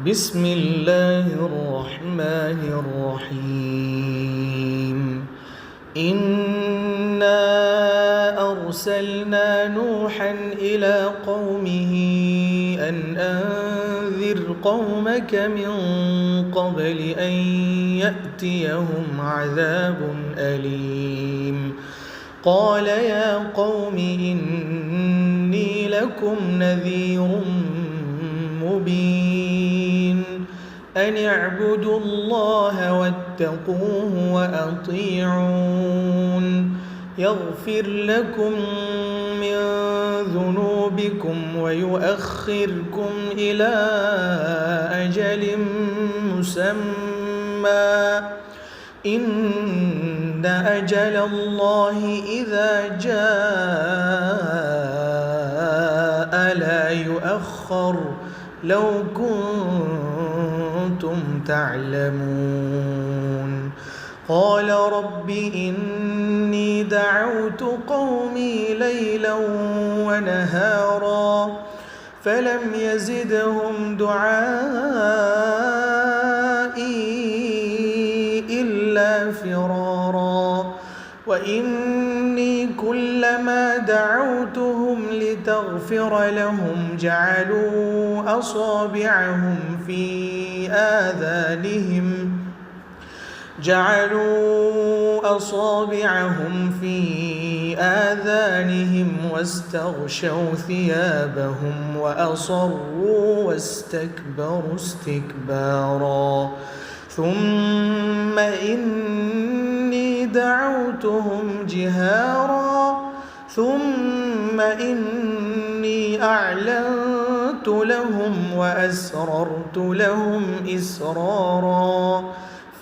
بسم الله الرحمن الرحيم. إنا أرسلنا نوحا إلى قومه أن أنذر قومك من قبل أن يأتيهم عذاب أليم. قال يا قوم إني لكم نذير مبين أن اعبدوا الله واتقوه وأطيعون يغفر لكم من ذنوبكم ويؤخركم إلى أجل مسمى إن أجل الله إذا جاء لا يؤخر لو كنتم تعلمون. قال رب إني دعوت قومي ليلا ونهارا فلم يزدهم دعائي إلا فرارا وإني كلما دعوتهم لتغفر لهم جعلوا أصابعهم في آذانهم واستغشوا ثيابهم وأصروا واستكبروا استكبارا. ثم إني دعوتهم جهارا ثم إني أعلنت لهم وأسررت لهم إسرارا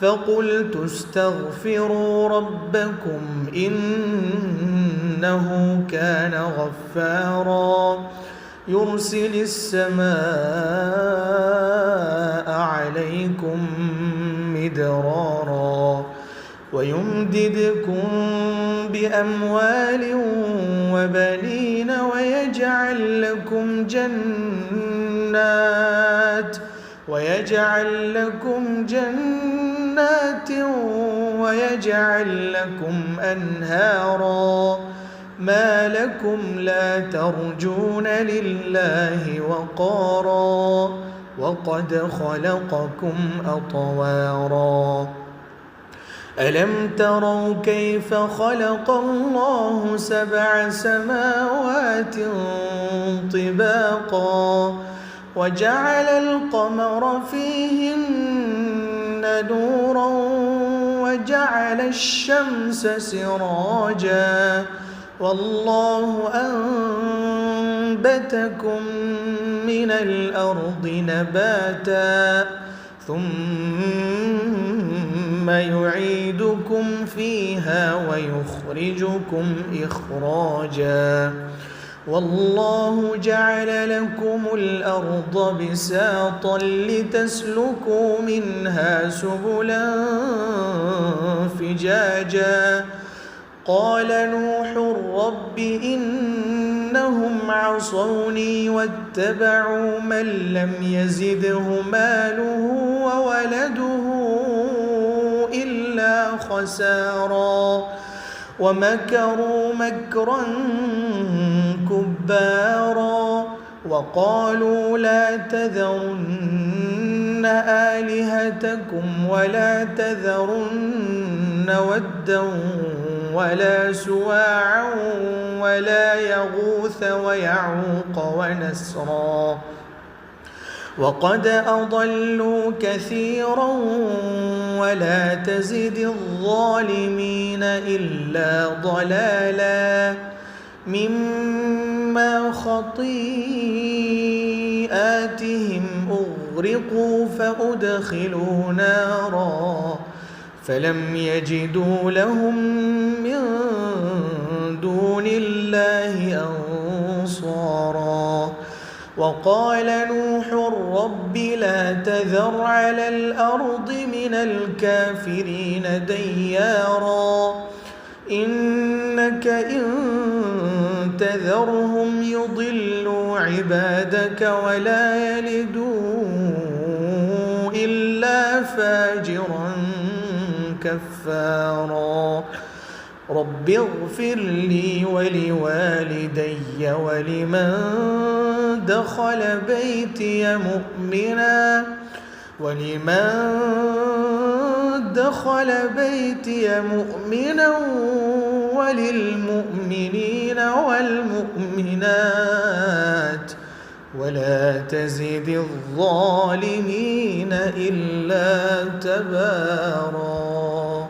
فقلت استغفروا ربكم إنه كان غفارا يرسل السماء عليكم مدرارا ويمددكم بأموال وبنين ويجعل لكم جنات ويجعل لكم أنهارا. ما لكم لا ترجون لله وقارا وقد خلقكم أطوارا. ألم تروا كيف خلق الله 7 سماوات طباقا وجعل القمر فيهن نورا وجعل الشمس سراجا والله أنبتكم من الأرض نباتا ثم يعيدكم فيها ويخرجكم إخراجا. والله جعل لكم الأرض بساطا لتسلكوا منها سبلا فجاجا. قال نوح رب إنهم عصوني واتبعوا من لم يزده ماله وولده إلا خسارا ومكروا مكرا كبارا وقالوا لا تذرن آلهتكم ولا تذرن ودا ولا سواعا ولا يغوث ويعوق ونسرا وقد أضلوا كثيرا ولا تزد الظالمين إلا ضلالا مما خطيئاتهم أغرقوا فأدخلوا نارا فلم يجدوا لهم من دون الله أنصارا. وقال نوح رب لا تذر على الأرض من الكافرين ديارا إنك إن تذرهم يضلوا عبادك ولا يلدوا كفارا رب اغفر لي ولوالدي ولمن دخل بيتي مؤمنا وللمؤمنين والمؤمنات ولا تزد الظالمين إلا تباراً.